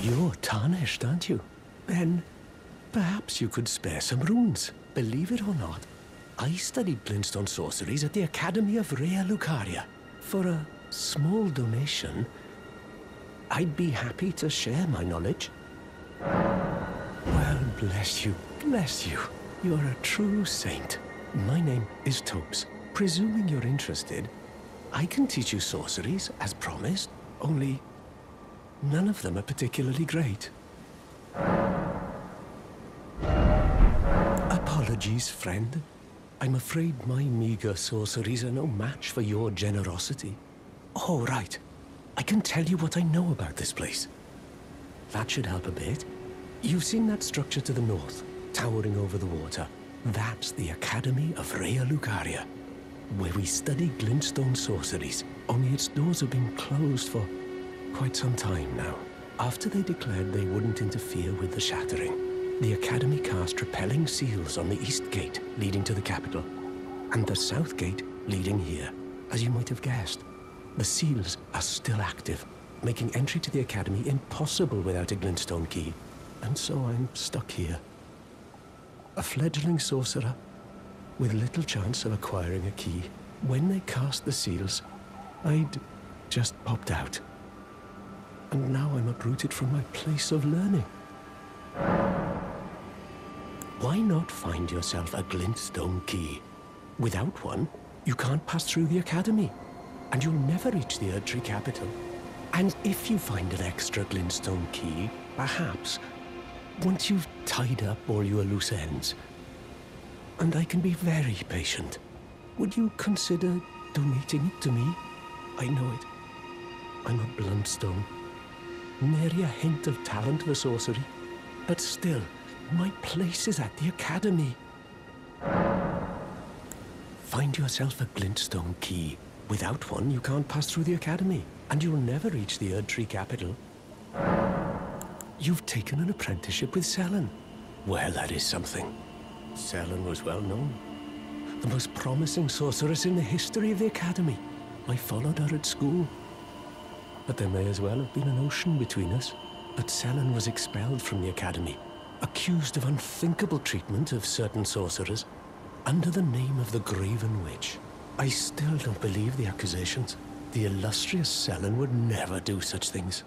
You're tarnished, aren't you? Then perhaps you could spare some runes. Believe it or not, I studied glintstone sorceries at the Academy of Rea Lucaria. For a small donation, I'd be happy to share my knowledge. Well, bless you, bless you. You're a true saint. My name is Topes. Presuming you're interested, I can teach you sorceries, as promised, only none of them are particularly great. Apologies, friend. I'm afraid my meager sorceries are no match for your generosity. Oh, right. I can tell you what I know about this place. That should help a bit. You've seen that structure to the north, towering over the water. That's the Academy of Rea Lucaria, where we study glintstone sorceries. Only its doors have been closed for quite some time now. After they declared they wouldn't interfere with the shattering, the Academy cast repelling seals on the east gate leading to the capital, and the south gate leading here. As you might have guessed, the seals are still active, making entry to the Academy impossible without a glintstone key. And so I'm stuck here. A fledgling sorcerer with little chance of acquiring a key. When they cast the seals, I'd just popped out. And now I'm uprooted from my place of learning. Why not find yourself a glintstone key? Without one, you can't pass through the Academy, and you'll never reach the Erdtree capital. And if you find an extra glintstone key, perhaps, once you've tied up all your loose ends, and I can be very patient, would you consider donating it to me? I know it. I'm a bluntstone. Nary a hint of talent for sorcery. But still, my place is at the Academy. Find yourself a glintstone key. Without one, you can't pass through the Academy, and you'll never reach the Erdtree capital. You've taken an apprenticeship with Selen. Well, that is something. Selen was well known. The most promising sorceress in the history of the Academy. I followed her at school. But there may as well have been an ocean between us. But Selen was expelled from the Academy, accused of unthinkable treatment of certain sorcerers, under the name of the Graven Witch. I still don't believe the accusations. The illustrious Selen would never do such things.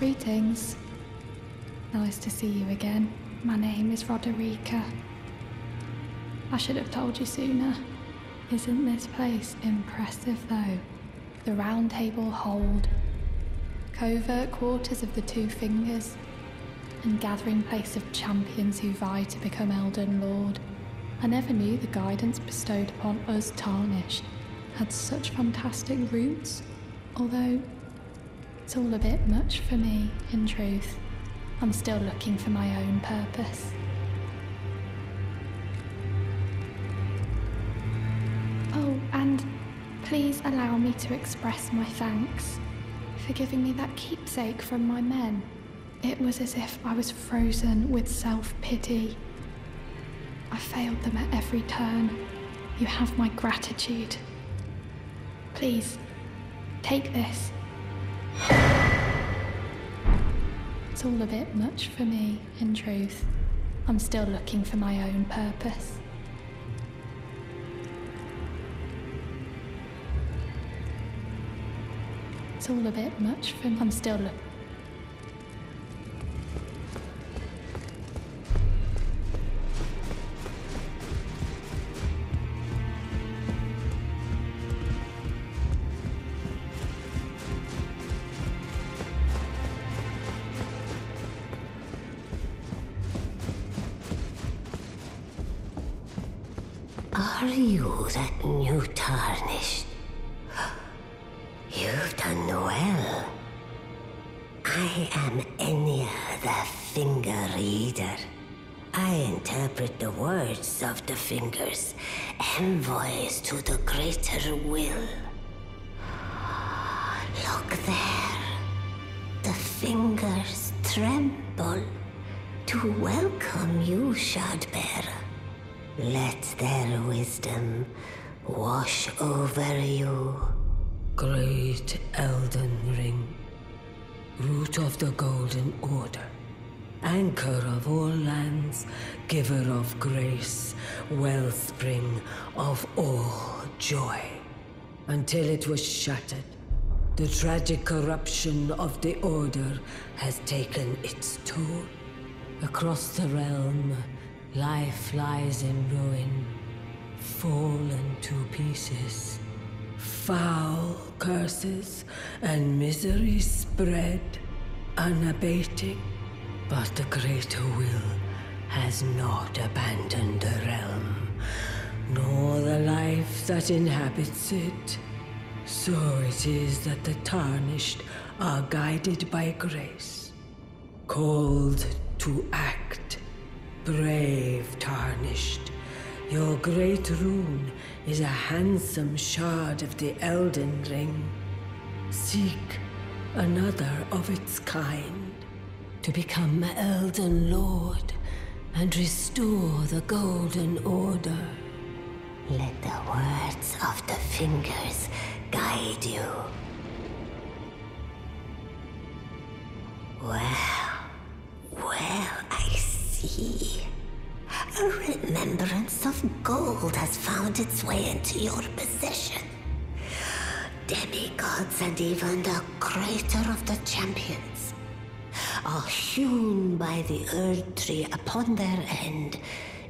Greetings. Nice to see you again. My name is Roderica. I should have told you sooner. Isn't this place impressive though? The Round Table Hold, covert quarters of the Two Fingers, and gathering place of champions who vie to become Elden Lord. I never knew the guidance bestowed upon us Tarnished had such fantastic roots, although it's all a bit much for me, in truth. I'm still looking for my own purpose. Oh, and please allow me to express my thanks for giving me that keepsake from my men. It was as if I was frozen with self-pity. I failed them at every turn. You have my gratitude. Please, take this. It's all a bit much for me, in truth. I'm still looking for my own purpose. It's all a bit much for me. I'm still looking. Are you that new Tarnished? You've done well. I am Enya the Finger Reader. I interpret the words of the fingers, envoys to the greater will. Look there. The fingers tremble to welcome you, Shardbearer. Let their wisdom wash over you. Great Elden Ring, root of the Golden Order, anchor of all lands, giver of grace, wellspring of all joy. Until it was shattered, the tragic corruption of the Order has taken its toll. Across the realm, life lies in ruin, fallen to pieces. Foul curses and misery spread, unabating. But the greater will has not abandoned the realm, nor the life that inhabits it. So it is that the Tarnished are guided by grace, called to act. Brave Tarnished, your great rune is a handsome shard of the Elden Ring. Seek another of its kind to become Elden Lord and restore the Golden Order. Let the words of the fingers guide you. Well, I see. A remembrance of gold has found its way into your possession. Demigods and even the greater of the champions are hewn by the Earth Tree upon their end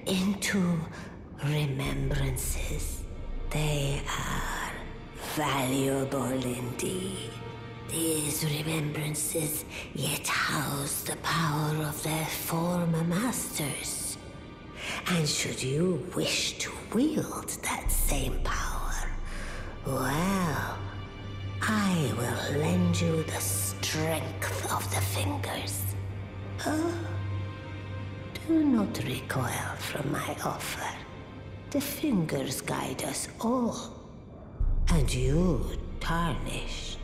into remembrances. They are valuable indeed. These remembrances yet house the power of their former masters. And should you wish to wield that same power, well, I will lend you the strength of the fingers. Oh, do not recoil from my offer. The fingers guide us all. And you, Tarnished,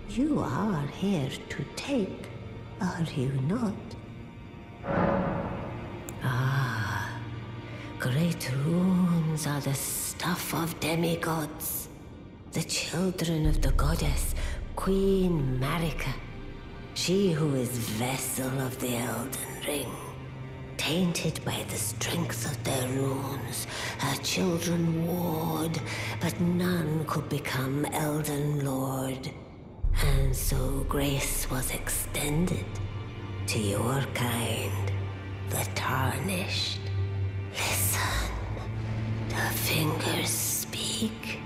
you are here to take, are you not? Ah, great runes are the stuff of demigods, the children of the goddess Queen Marika, she who is vessel of the Elden Ring. Tainted by the strength of their runes, her children warred, but none could become Elden Lord. And so grace was extended to your kind, the tarnished. Listen, the fingers speak.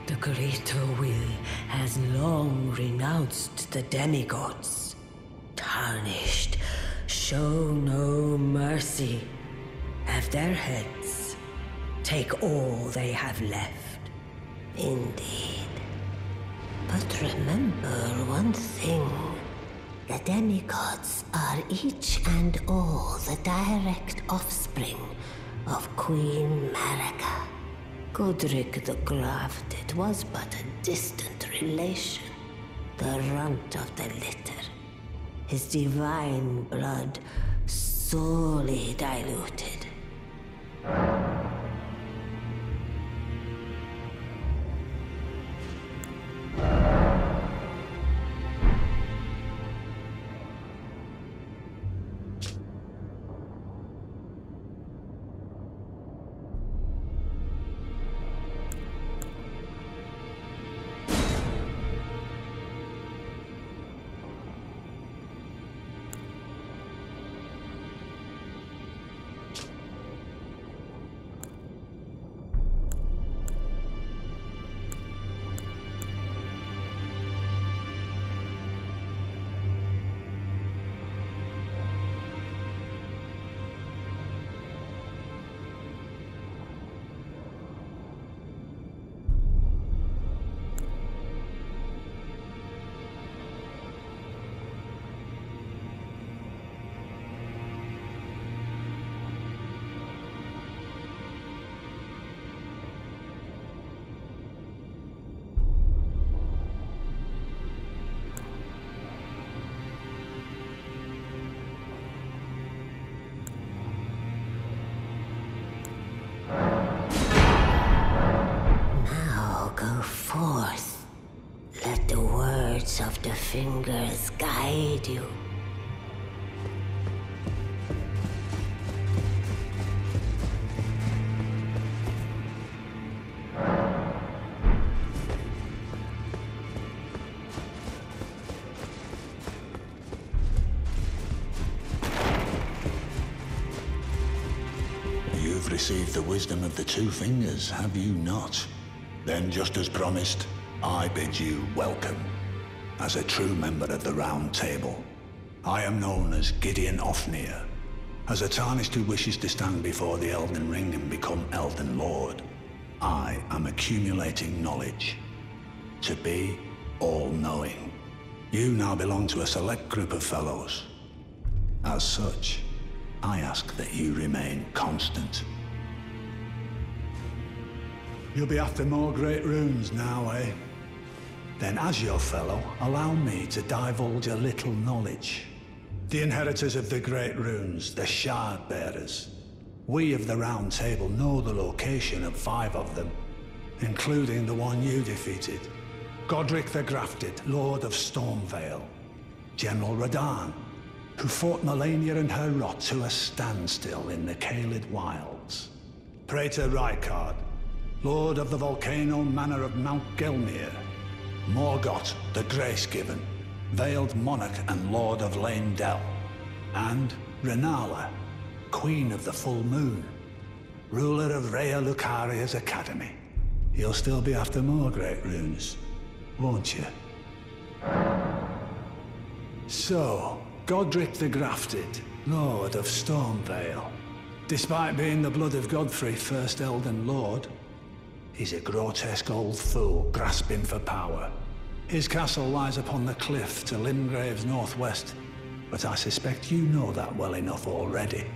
The greater will has long renounced the demigods. Tarnished, show no mercy. Have their heads. Take all they have left. Indeed. But remember one thing. The demigods are each and all the direct offspring of Queen Marika. Godric the Grafted was but a distant relation, the runt of the litter. His divine blood sorely diluted. Forth. Let the words of the fingers guide you. You've received the wisdom of the two fingers, have you not? Then, just as promised, I bid you welcome. As a true member of the Round Table, I am known as Gideon Ofnir. As a Tarnished who wishes to stand before the Elden Ring and become Elden Lord, I am accumulating knowledge. To be all-knowing. You now belong to a select group of fellows. As such, I ask that you remain constant. You'll be after more great runes now, eh? Then as your fellow, allow me to divulge a little knowledge. The inheritors of the great runes, the Shard Bearers. We of the Round Table know the location of 5 of them, including the one you defeated. Godric the Grafted, Lord of Stormvale. General Radahn, who fought Melania and her rot to a standstill in the Caelid Wilds. Praetor Rykard, Lord of the volcano manor of Mount Gelmir. Morgott, the Grace-Given, Veiled Monarch and Lord of Leyndell. And Renala, Queen of the Full Moon, ruler of Rhea Lucaria's Academy. You'll still be after more great runes, won't you? So, Godric the Grafted, Lord of Stormvale. Despite being the blood of Godfrey, first Elden Lord, he's a grotesque old fool grasping for power. His castle lies upon the cliff to Limgrave's northwest, but I suspect you know that well enough already.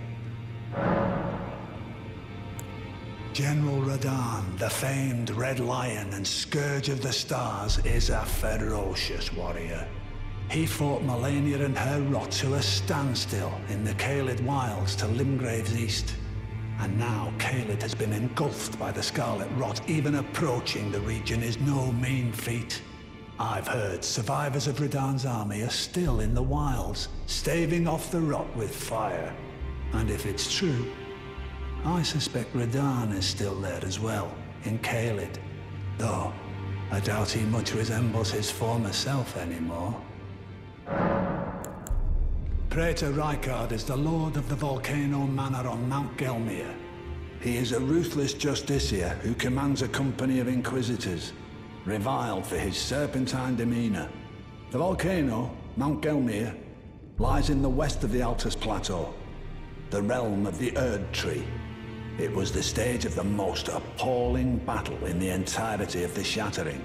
General Radahn, the famed Red Lion and Scourge of the Stars, is a ferocious warrior. He fought Melania and her rot to a standstill in the Caelid Wilds to Limgrave's east. And now Caelid has been engulfed by the Scarlet Rot. Even approaching the region is no mean feat. I've heard survivors of Radahn's army are still in the wilds, staving off the rot with fire. And if it's true, I suspect Radahn is still there as well, in Caelid. Though, I doubt he much resembles his former self anymore. Praetor Rykard is the lord of the Volcano Manor on Mount Gelmir. He is a ruthless justiciar who commands a company of inquisitors, reviled for his serpentine demeanor. The volcano, Mount Gelmir, lies in the west of the Altus Plateau, the realm of the Erd Tree. It was the stage of the most appalling battle in the entirety of the Shattering.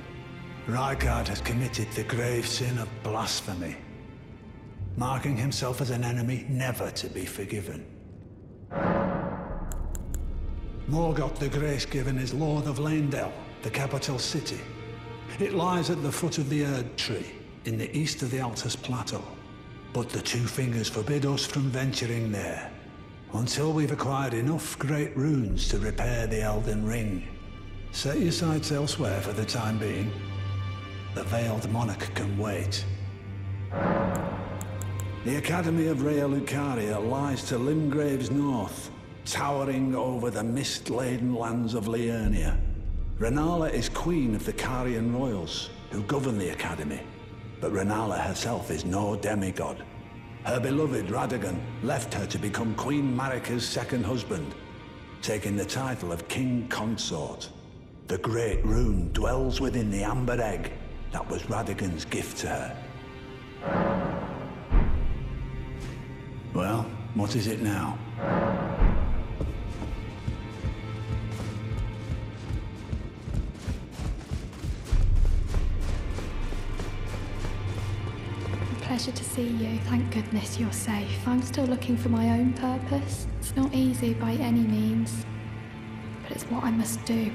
Rykard has committed the grave sin of blasphemy, marking himself as an enemy never to be forgiven. Morgoth the Grace-Given is Lord of Leyndell, the capital city. It lies at the foot of the Erd Tree, in the east of the Altus Plateau. But the Two Fingers forbid us from venturing there, until we've acquired enough great runes to repair the Elden Ring. Set your sights elsewhere for the time being. The Veiled Monarch can wait. The Academy of Rhea Lucaria lies to Limgrave's north, towering over the mist-laden lands of Liurnia. Rennala is queen of the Carian royals, who govern the Academy, but Rennala herself is no demigod. Her beloved Radagon left her to become Queen Marika's second husband, taking the title of King Consort. The Great Rune dwells within the Amber Egg that was Radagon's gift to her. Well, what is it now? Pleasure to see you. Thank goodness you're safe. I'm still looking for my own purpose. It's not easy by any means, but it's what I must do.